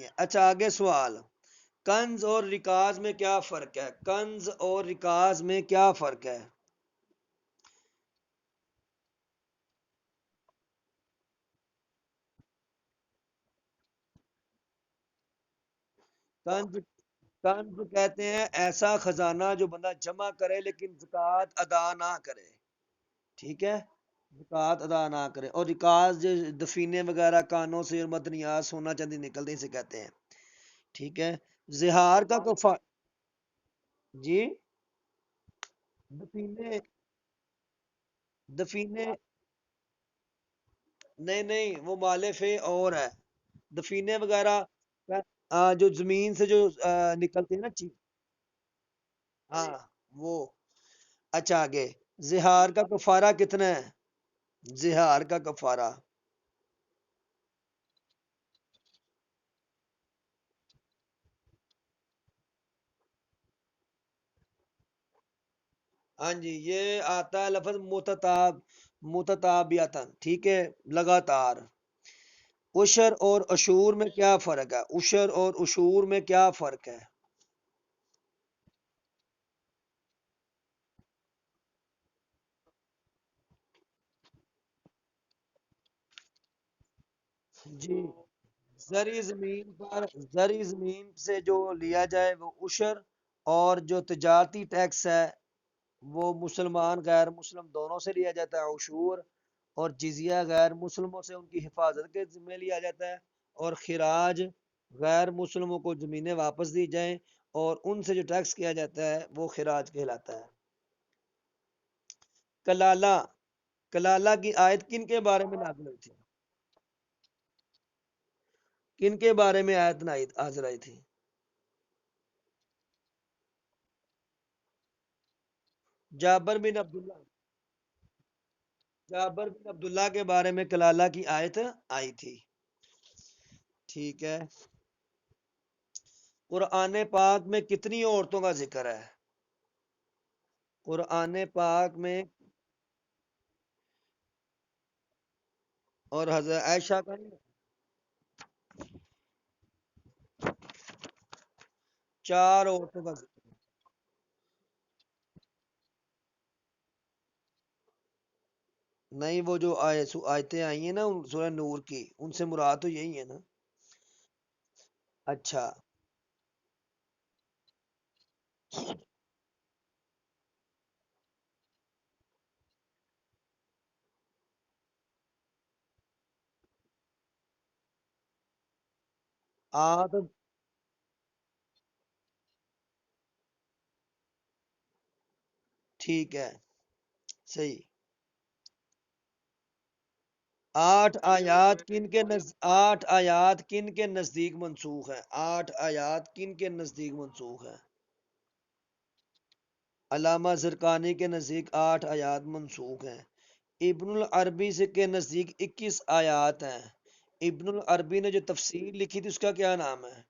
ہے۔ اچھا آگے سوال، کنز اور رکاز میں کیا فرق ہے؟ کنز اور رکاز میں کیا فرق ہے؟ کنز، کنز کہتے ہیں ایسا خزانہ جو بندہ جمع کرے لیکن زکوٰۃ ادا نہ کرے، ٹھیک ہے، زکوٰۃ ادا نہ کرے۔ اور رکاز جو دفینے وغیرہ کانوں سے اور مدنیات سونا چاندی نکلتے ہیں اسے کہتے ہیں، ٹھیک ہے۔ زہار کا کفا، جی، دفینے، دفینے، نہیں نہیں وہ مالف اور ہے، دفینے وغیرہ جو زمین سے جو نکلتے ہیں نا ہاں وہ۔ اچھا آگے، زہار کا کفارہ کتنا ہے؟ زہار کا کفارہ، ہاں جی یہ آتا ہے لفظ متتاب، متتابعتن، ٹھیک ہے، لگاتار۔ عشر اور عشور میں کیا فرق ہے؟ عشر اور عشور میں کیا فرق ہے؟ جی، زرعی زمین پر، زرعی زمین سے جو لیا جائے وہ عشر، اور جو تجارتی ٹیکس ہے وہ مسلمان غیر مسلم دونوں سے لیا جاتا ہے عشور، اور جزیہ غیر مسلموں سے ان کی حفاظت کے ذمہ لیا جاتا ہے، اور خراج غیر مسلموں کو زمینیں واپس دی جائیں اور ان سے جو ٹیکس کیا جاتا ہے وہ خراج کہلاتا ہے۔ کلالہ، کلالہ کی آیت کن کے بارے میں نازل ہوئی تھی؟ کن کے بارے میں آیت نازل آئی تھی؟ جابر بن عبداللہ، جابر بن عبداللہ کے بارے میں کلالہ کی آیت آئی تھی، ٹھیک ہے۔ قرآن پاک میں کتنی عورتوں کا ذکر ہے؟ قرآن پاک میں، اور حضرت عائشہ کا نہیں؟ چار عورتوں کا ذکر ہے۔ نہیں وہ جو آیتیں آئی ہیں نا سورہ نور کی، ان سے مراد تو یہی ہے نا۔ اچھا، 8، ٹھیک ہے، صحیح۔ 8 آیات کن کے نزدیک منسوخ ہیں؟ 8 آیات کن کے نزدیک منسوخ ہیں؟ علامہ زرقانی کے نزدیک 8 آیات منسوخ ہیں۔ ابن العربی سے کے نزدیک 21 آیات ہیں۔ ابن العربی نے جو تفسیر لکھی تھی اس کا کیا نام ہے؟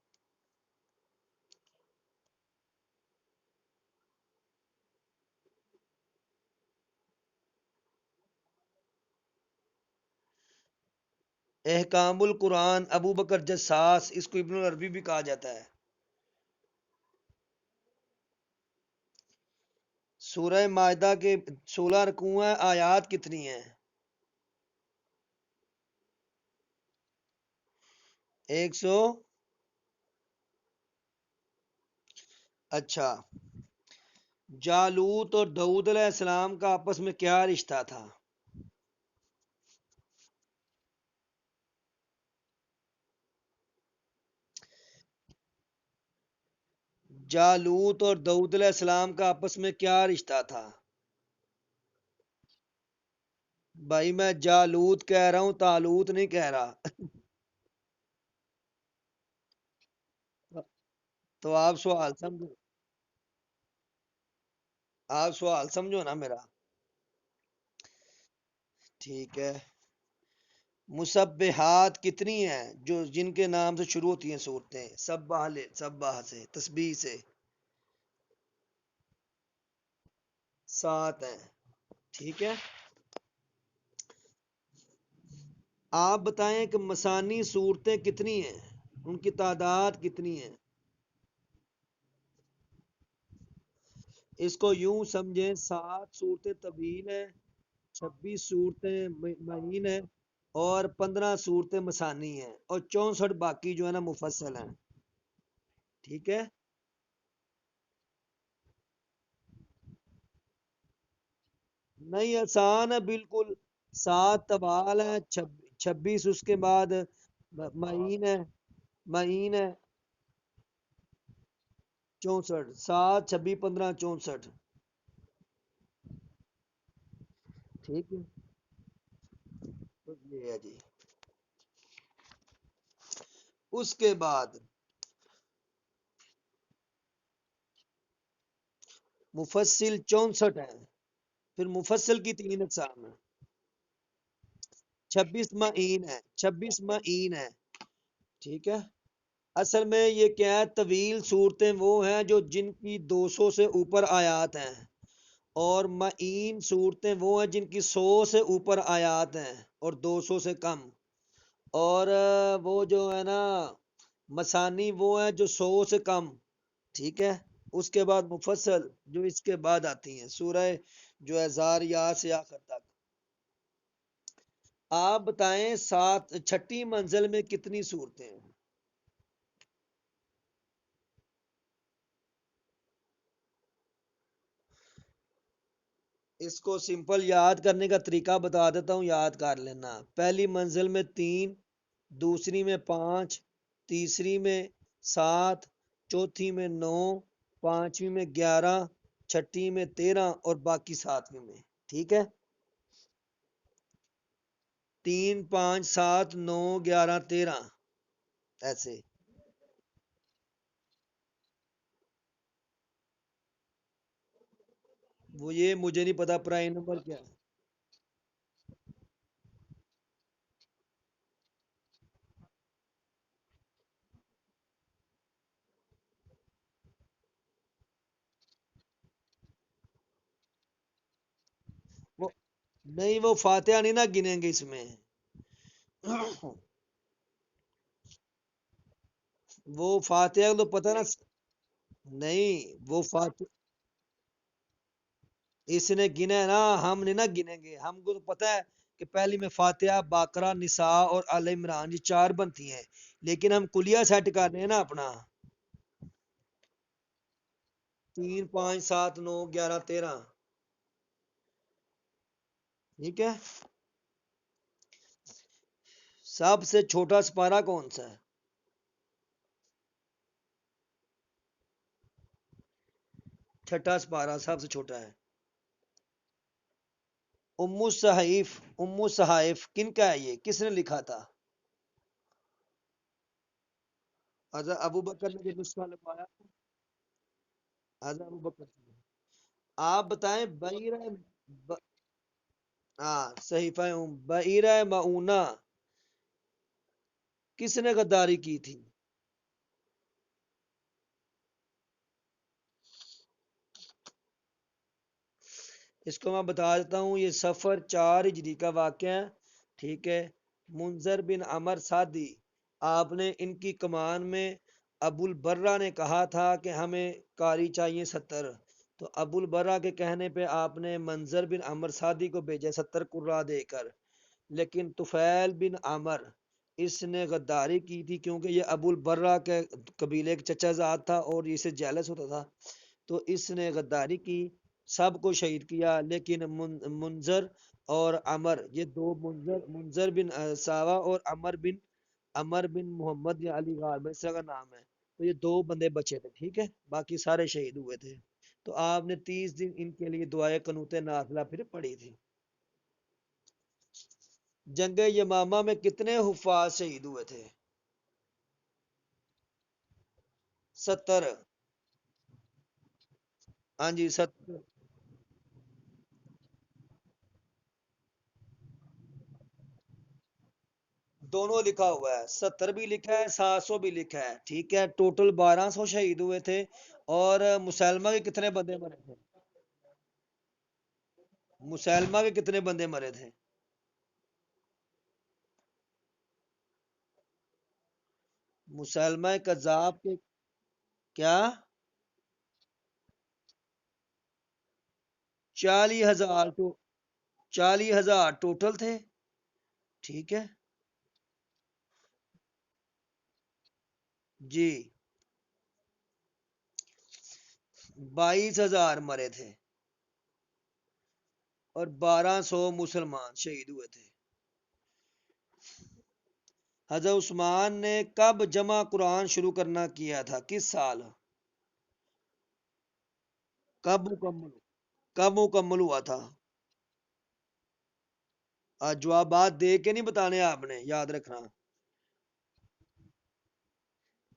احکام القرآن، ابو بکر جساس، اس کو ابن العربی بھی کہا جاتا ہے۔ سورہ مائدہ کے 16 رکوع ہیں، آیات کتنی ہیں؟ 100، اچھا، جالوت اور داؤد علیہ السلام کا آپس میں کیا رشتہ تھا؟ جالوت اور داؤد علیہ السلام کا آپس میں کیا رشتہ تھا؟ بھائی میں جالوت کہہ رہا ہوں، تالوت نہیں کہہ رہا۔ تو آپ سوال سمجھو، آپ سوال سمجھو نا میرا، ٹھیک ہے۔ مسبحات کتنی ہیں جو جن کے نام سے شروع ہوتی ہیں صورتیں؟ سبح سے، تسبیح سے؟ 7 ہیں، ٹھیک ہے۔ آپ بتائیں کہ مسانی صورتیں کتنی ہیں؟ ان کی تعداد کتنی ہے؟ اس کو یوں سمجھیں 7 صورتیں طویل ہیں، 26 صورتیں معین ہیں، اور 15 صورتیں مثانی ہیں، اور 64 باقی جو ہے نا مفصل ہیں۔ ٹھیک ہے؟ نہیں، آسان ہے بالکل۔ 7 طوال ہیں، 26 اس کے بعد معین ہے، معین ہے 64، 7 26 15 64۔ ٹھیک ہے، تو یہ ہے جی۔ اس کے بعد مفصل 64 ہے، پھر مفصل کی 3 اقسام ہیں۔ 26 معین ہے، 26 معین ہے۔ ٹھیک ہے؟ اصل میں یہ کیا ہے، طویل صورتیں وہ ہیں جو جن کی 200 سے اوپر آیات ہیں، اور معین صورتیں وہ ہیں جن کی 100 سے اوپر آیات ہیں اور 200 سے کم، اور وہ جو ہے نا مسانی وہ ہیں جو 100 سے کم۔ ٹھیک ہے؟ اس کے بعد مفصل جو اس کے بعد آتی ہیں، سورہ جو ہے زاریات سے آخر تک۔ آپ بتائیں 6ٹی منزل میں کتنی صورتیں ہیں؟ اس کو سمپل یاد کرنے کا طریقہ بتا دیتا ہوں، یاد کر لینا۔ پہلی منزل میں 3، دوسری میں 5، تیسری میں 7، چوتھی میں 9، پانچویں میں 11، چھٹی میں 13، اور باقی 7ویں میں۔ ٹھیک ہے؟ 3 5 7 9 11 13 ایسے۔ وہ یہ مجھے نہیں پتا پرائم نمبر کیا ہے۔ وہ نہیں، وہ فاتحہ نہیں نا گنیں گے اس میں۔ وہ فاتحہ تو پتہ نا، نہیں وہ فاتحہ اس نے گنا ہے نا، ہم نہیں نا گنیں گے، ہم کو تو پتہ ہے کہ پہلی میں فاتحہ، باقرہ، نساء اور آل عمران، یہ 4 بنتی ہیں، لیکن ہم کلیہ سیٹ کر رہے ہیں نا اپنا۔ 3 5 7 9 11 13۔ ٹھیک ہے؟ سب سے چھوٹا سپارہ کون سا ہے؟ چھٹا سپارہ سب سے چھوٹا ہے۔ ام الصحائف کن کا ہے؟ یہ کس نے لکھا تھا؟ حضرت ابو بکر نے یہ نسخہ لگوایا؟ حضرت ابو بکر نے۔ آپ بتائیں ہاں، صحیفہ بعیرہ معونہ کس نے غداری کی تھی؟ اس کو میں بتا دیتا ہوں، یہ سفر 4 ہجری کا واقعہ ہے۔ ٹھیک ہے؟ منظر بن عمر سعدی، آپ نے ان کی کمان میں ابو البرہ نے کہا تھا کہ ہمیں کاری چاہیے 70، تو ابو البرہ کے کہنے پہ آپ نے منظر بن عمر سعدی کو بھیجا 70 قرہ دے کر، لیکن طفیل بن عمر اس نے غداری کی تھی، کیونکہ یہ ابو البرہ کے قبیلے کے چچا زاد تھا اور اسے جیلس ہوتا تھا، تو اس نے غداری کی، سب کو شہید کیا، لیکن منظر اور عمر، یہ دو، منظر بن ساوا اور عمر بن محمد یا علی غالب اس طرح کا نام ہے، تو یہ 2 بندے بچے تھے۔ ٹھیک ہے؟ باقی سارے شہید ہوئے تھے۔ تو آپ نے 30 دن ان کے لیے دعائے قنوت نافلہ پھر پڑھی تھی۔ جنگ یمامہ میں کتنے حفاظ شہید ہوئے تھے؟ 70۔ ہاں جی، 70۔ دونوں لکھا ہوا ہے، 70 بھی لکھا ہے، 700 بھی لکھا ہے۔ ٹھیک ہے؟ ٹوٹل 1200 شہید ہوئے تھے، اور مسلمہ کے کتنے بندے مرے تھے؟ مسلمہ کے کتنے بندے مرے تھے؟ مسلمہ کذاب کے کیا؟ 40,000 تو 40,000 ٹوٹل تھے. ٹھیک ہے جی. 22,000 مرے تھے اور 1,200 مسلمان شہید ہوئے تھے. حضرت عثمان نے کب جمع قرآن شروع کرنا کیا تھا؟ کس سال؟ کب مکمل کب مکمل ہوا تھا؟ آج جوابات دے کے نہیں بتانے آپ نے، یاد رکھنا.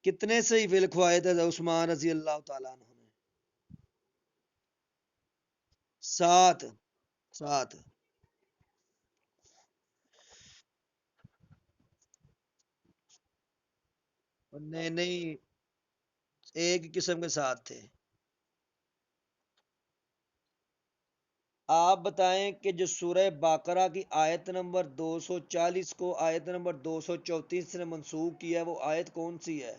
کتنے صحیح فعل کھوائے تھے حضرت عثمان رضی اللہ تعالیٰ عنہ نے؟ 7. 7. نہیں نہیں، ایک ہی قسم کے ساتھ تھے. آپ بتائیں کہ جو سورہ باقرہ کی آیت نمبر 240 کو آیت نمبر 234 نے منسوخ کیا ہے، وہ آیت کون سی ہے؟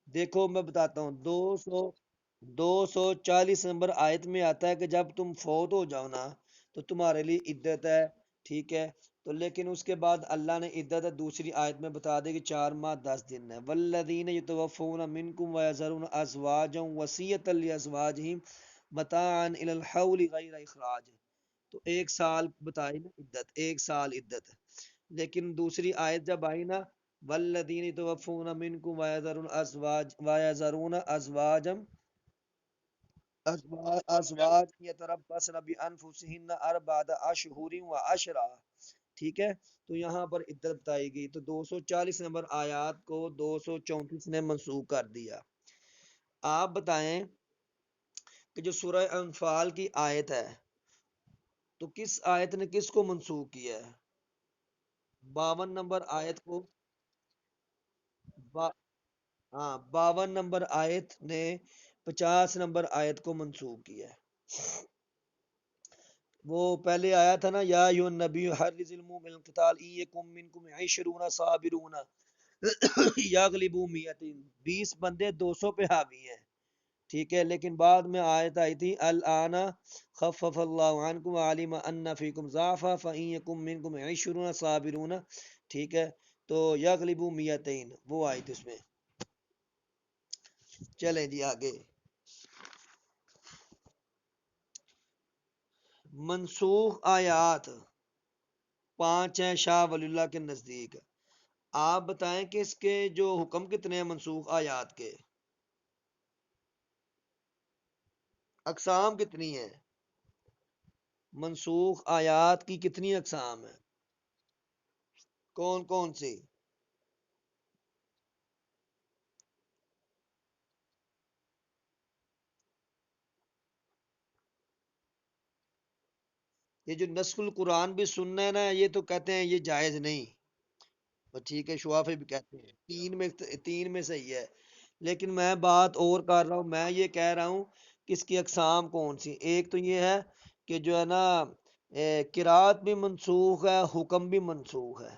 دیکھو میں بتاتا ہوں. 240 نمبر آیت میں آتا ہے کہ جب تم فوت ہو جاؤ نا تو تمہارے لیے عدت ہے. ٹھیک ہے. تو لیکن اس کے بعد اللہ نے عدت دوسری آیت میں بتا دے کہ 4 ماہ 10 دن ہے. والذین یتوفون منکم ویذرون ازواجا وصیۃ لازواجہم متاعا الی الحول غیر اخراج. تو 1 سال بتائی نا عدت، 1 سال عدت. لیکن دوسری آیت جب آئی نا، والذین یتوفون منکم ویذرون ازواجا ازواج یتربصن بانفسہن اربعۃ اشہر وعشرا. ٹھیک ہے. تو یہاں پر عدت بتائی گئی، تو 240 نمبر آیات کو 234 نے منسوخ کر دیا. آپ بتائیں کہ جو سورہ انفال کی آیت ہے تو کس آیت نے کس کو منسوخ کیا ہے؟ 52 نمبر آیت کو با... ہاں، 52 نمبر آیت نے 50 نمبر آیت کو منسوخ کیا ہے. وہ پہلے آیا تھا نا، یا ایھا النبی حرض المؤمنین القتال ان یکم منکم 20 صابرون یغلبوا 100. 20 بندے 200 پہ حاوی ہیں. ٹھیک ہے. لیکن بعد میں آیت آئی تھی الآن خفف اللہ عنکم وعلم ان فیکم ضعفا فان یکم منکم 20 صابرون. ٹھیک ہے. تو یغلبوا 100 وہ آئی تھی اس میں. چلیں جی آگے. منسوخ آیات 5 ہیں شاہ ولی اللہ کے نزدیک. آپ بتائیں کہ اس کے جو حکم کتنے ہیں منسوخ آیات کے؟ اقسام کتنی ہیں؟ منسوخ آیات کی کتنی اقسام ہیں؟ کون کون سی؟ یہ جو نسخ القرآن بھی سننا ہے نا، یہ تو کہتے ہیں یہ جائز نہیں. ٹھیک ہے. شوافی بھی کہتے ہیں 3 میں صحیح ہے. لیکن میں بات اور کر رہا ہوں، میں یہ کہہ رہا ہوں کہ اس کی اقسام کون سی. ایک تو یہ ہے کہ جو ہے نا قرات بھی منسوخ ہے، حکم بھی منسوخ ہے.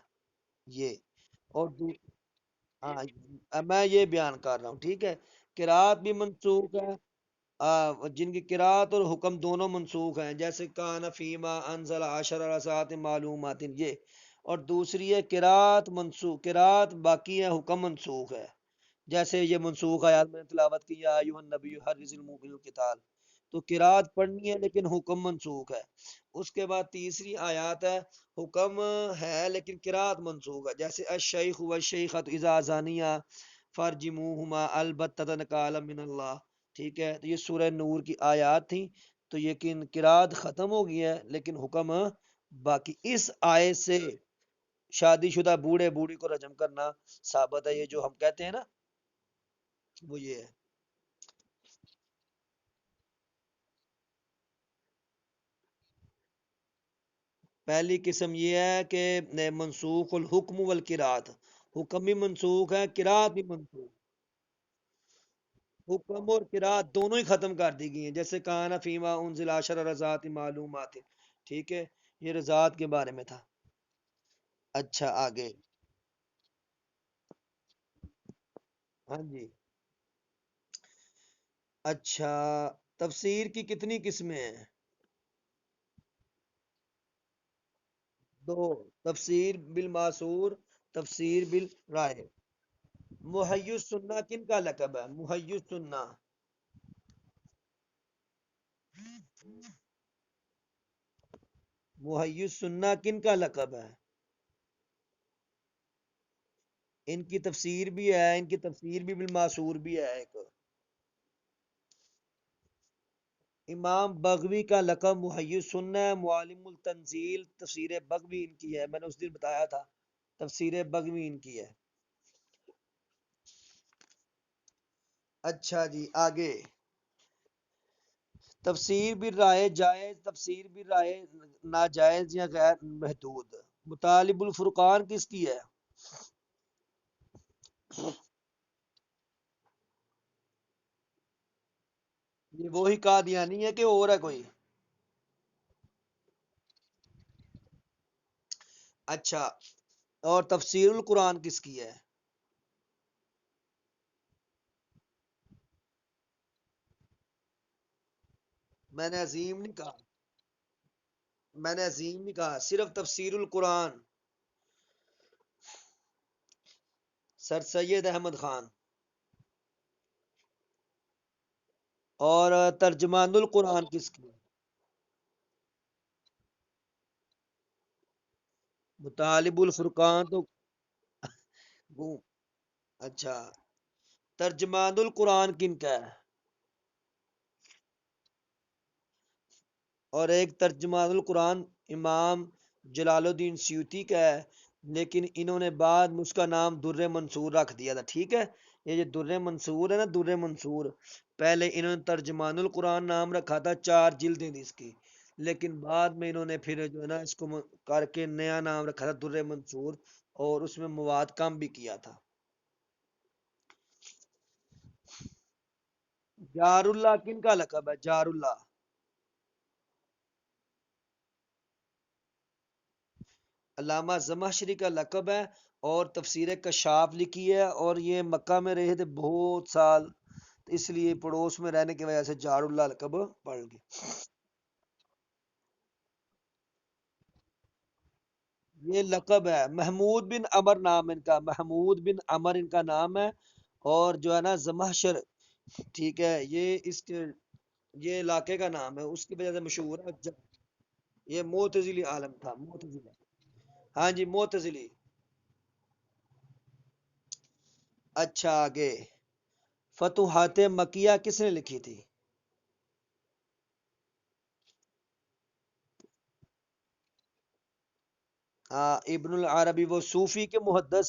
یہ اور ہاں میں یہ بیان کر رہا ہوں. ٹھیک ہے. قرات بھی منسوخ ہے، جن کی قرات اور حکم دونوں منسوخ ہیں، جیسے کان فیما انزل عشر رسات معلومات یہ. اور دوسری ہے قرات منسوخ، قرات باقی ہے، حکم منسوخ ہے. جیسے یہ منسوخ آیات میں نے تلاوت کی یا ایھا النبی حرض المؤمنین القتال. تو قرات پڑھنی ہے لیکن حکم منسوخ ہے. اس کے بعد تیسری آیات ہے، حکم ہے لیکن قرات منسوخ ہے، جیسے الشیخ والشیخۃ اذا زانیا فرجموہما البتۃ نکالا من اللہ. ٹھیک ہے. تو یہ سورہ نور کی آیات تھیں. تو یقین قرات ختم ہو گئی ہے لیکن حکم باقی. اس آیت سے شادی شدہ بوڑھے بوڑھی کو رجم کرنا ثابت ہے. یہ جو ہم کہتے ہیں نا وہ یہ ہے. پہلی قسم یہ ہے کہ منسوخ الحکم والقرات، حکم بھی منسوخ ہے، قرات بھی منسوخ. حکم اور قرات دونوں ہی ختم کر دی گئی ہیں، جیسے کہاں فیما انزل عشر رضات معلومات. ٹھیک ہے. یہ رضات کے بارے میں تھا. اچھا آگے. ہاں جی. اچھا، تفسیر کی کتنی قسمیں ہیں؟ دو. تفسیر بالماسور، تفسیر بالرائے. محی السنہ کن کا لقب ہے؟ محی السنہ. محی السنہ کن کا لقب ہے؟ ان کی تفسیر بھی ہے، ان کی تفسیر بھی بالماسور بھی ہے ایک. امام بغوی کا لقب محی السنہ ہے، معالم التنزیل تفسیر بغوی ان کی ہے، میں نے اس دن بتایا تھا، تفسیر بغوی ان کی ہے. اچھا جی آگے. تفسیر بھی رائے جائز، تفسیر بھی رائے ناجائز یا غیر محدود. مطالب الفرقان کس کی ہے؟ یہ وہی قادیانی ہے کہ اور ہے کوئی؟ اچھا، اور تفسیر القرآن کس کی ہے؟ میں نے عظیم نہیں کہا، میں نے عظیم نہیں کہا، صرف تفسیر القرآن. سر سید احمد خان. اور ترجمان القرآن کس کی ہے؟ مطالب الفرقان تو اچھا، ترجمان القرآن کن کا ہے؟ اور ایک ترجمان القرآن امام جلال الدین سیوطی کا ہے، لیکن انہوں نے بعد میں اس کا نام در منصور رکھ دیا تھا. ٹھیک ہے، یہ جو در منصور ہے نا، در منصور، پہلے انہوں نے ترجمان القرآن نام رکھا تھا، 4 جلدیں تھی اس کی، لیکن بعد میں انہوں نے پھر جو ہے نا اس کو کر کے نیا نام رکھا تھا در منصور، اور اس میں مواد کم بھی کیا تھا. جار اللہ کن کا لقب ہے؟ جار اللہ. علامہ زمخشری کا لقب ہے، اور تفسیر کشاف لکھی ہے، اور یہ مکہ میں رہے تھے بہت سال، اس لیے پڑوس میں رہنے کی وجہ سے جار اللہ لقب پڑ گئی. یہ لقب ہے، محمود بن عمر نام ان کا، محمود بن عمر ان کا نام ہے. اور جو ہے نا زمخشر، ٹھیک ہے، یہ اس کے یہ علاقے کا نام ہے، اس کی وجہ سے مشہور ہے. یہ معتزلی عالم تھا، معتزلی. ہاں جی معتزلی. اچھا آگے. فتوحات مکیہ کس نے لکھی تھی؟ ہاں ابن العربی، وہ صوفی کے محدث.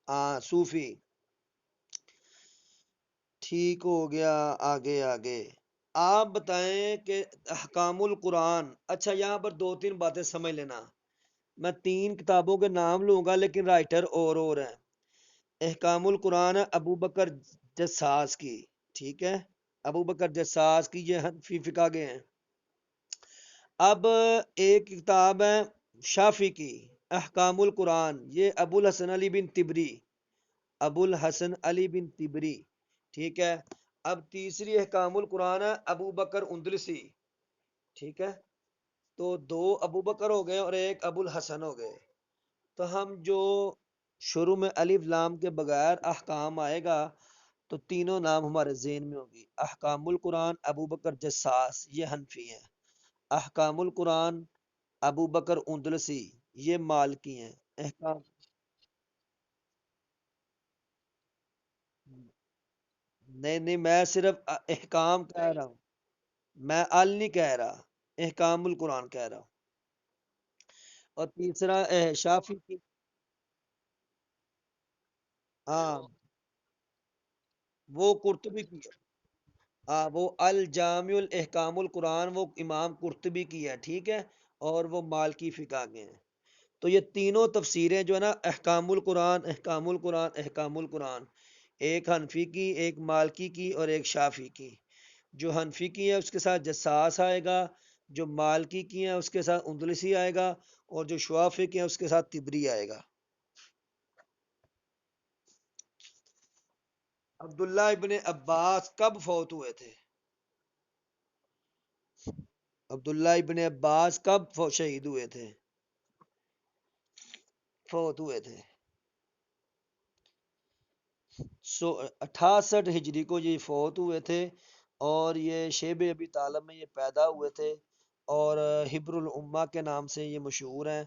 ہاں صوفی. ٹھیک ہو گیا. آگے آگے. آپ بتائیں کہ احکام القرآن، اچھا یہاں پر 2 3 باتیں سمجھ لینا. میں 3 کتابوں کے نام لوں گا لیکن رائٹر اور ہیں. احکام القرآن ابو بکر جساس کی، ٹھیک ہے، ابو بکر جساس کی، یہ حنفی فقہ کے ہیں. اب ایک کتاب ہے شافی کی، احکام القرآن، یہ ابو الحسن علی بن تبری، ابو الحسن علی بن تبری، ٹھیک ہے. اب تیسری احکام القرآن ہے ابو بکر اندلسی، ٹھیک ہے. تو 2 ابو بکر ہو گئے اور ایک ابو الحسن ہو گئے. تو ہم جو شروع میں الف لام کے بغیر احکام آئے گا تو تینوں نام ہمارے ذہن میں ہوگی. احکام القرآن ابو بکر جساس، یہ حنفی ہیں. احکام القرآن ابو بکر اندلسی، یہ مالکی ہیں. احکام نہیں نہیں، میں صرف احکام کہہ رہا ہوں، میں ال نہیں کہہ رہا، احکام القرآن کہہ رہا ہوں. اور تیسرا شافی کی. ہاں وہ قرطبی کی ہے. ہاں وہ الجامع الاحکام القرآن وہ امام قرطبی کی ہے، ٹھیک ہے. اور وہ مالکی فقہ کے ہیں. تو یہ تینوں تفسیریں جو ہے نا، احکام القرآن، احکام القرآن، احکام القرآن، ایک حنفی کی، ایک مالکی کی، اور ایک شافی کی. جو حنفی کی ہے اس کے ساتھ جساس آئے گا، جو مالکی کی ہیں اس کے ساتھ اندلسی آئے گا، اور جو شوافی کی ہیں اس کے ساتھ تبری آئے گا۔ عبداللہ ابن عباس کب فوت ہوئے تھے؟ عبداللہ ابن عباس کب شہید ہوئے تھے، فوت ہوئے تھے؟ 68 ہجری کو یہ فوت ہوئے تھے، اور یہ شیب ابی طالب میں یہ پیدا ہوئے تھے، اور حبر الامہ کے نام سے یہ مشہور ہیں،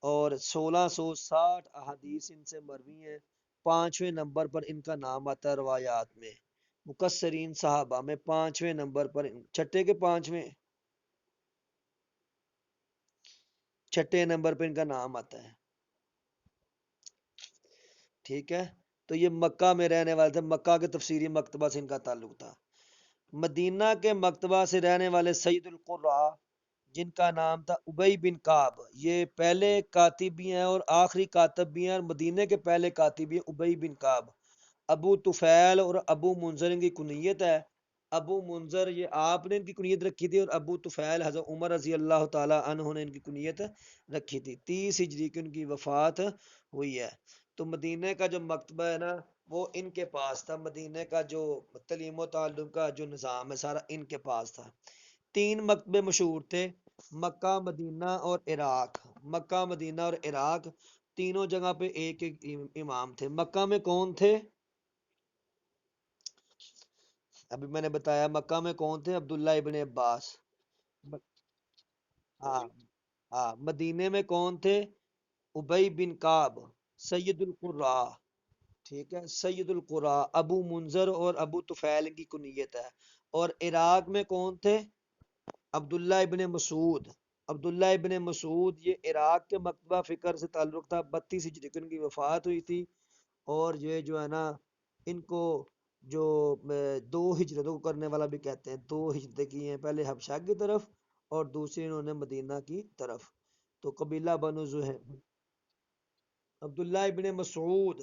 اور 1660 احادیث ان سے مروی ہیں۔ 5ویں نمبر پر ان کا نام آتا ہے روایات میں، مکثرین صحابہ میں 5ویں نمبر پر، چھٹے کے 5ویں، چھٹے نمبر پہ ان کا نام آتا ہے۔ ٹھیک ہے، تو یہ مکہ میں رہنے والے تھے، مکہ کے تفسیری مکتبہ سے ان کا تعلق تھا۔ مدینہ کے مکتبہ سے رہنے والے سید القراء، جن کا نام تھا ابی بن کعب، یہ پہلے کاتب بھی ہیں اور آخری کاتب بھی ہیں، اور مدینہ کے پہلے کاتب بھی ہیں ابی بن کعب۔ ابو طفیل اور ابو منذر ان کی کنیت ہے۔ ابو منذر یہ آپ نے ان کی کنیت رکھی تھی، اور ابو طفیل حضرت عمر رضی اللہ تعالی عنہ نے ان کی کنیت رکھی تھی۔ 30 ہجری کی ان کی وفات ہوئی ہے۔ تو مدینہ کا جو مکتبہ ہے نا، وہ ان کے پاس تھا۔ مدینہ کا جو تعلیم و تعلم کا جو نظام ہے سارا ان کے پاس تھا۔ 3 مکتبے مشہور تھے، مکہ، مدینہ اور عراق۔ مکہ، مدینہ اور عراق تینوں جگہ پہ ایک ایک امام تھے۔ مکہ میں کون تھے؟ ابھی میں نے بتایا مکہ میں کون تھے، عبداللہ ابن عباس۔ ہاں ہاں، مدینے میں کون تھے؟ ابی بن کعب، سید القراء۔ ٹھیک ہے، سید القراء، ابو منذر اور ابو طفیل کی کنیت ہے۔ اور عراق میں کون تھے؟ عبداللہ ابن مسعود۔ عبداللہ ابن مسعود یہ عراق کے مکتبہ فکر سے تعلق تھا۔ 32 ہجری کو ان کی وفات ہوئی تھی، اور یہ جو ہے نا، ان کو جو 2 ہجرتوں کو کرنے والا بھی کہتے ہیں، 2 ہجرتیں کی ہیں، پہلے حبشہ کی طرف اور دوسری انہوں نے مدینہ کی طرف۔ تو قبیلہ بنو زہر، عبداللہ ابن مسعود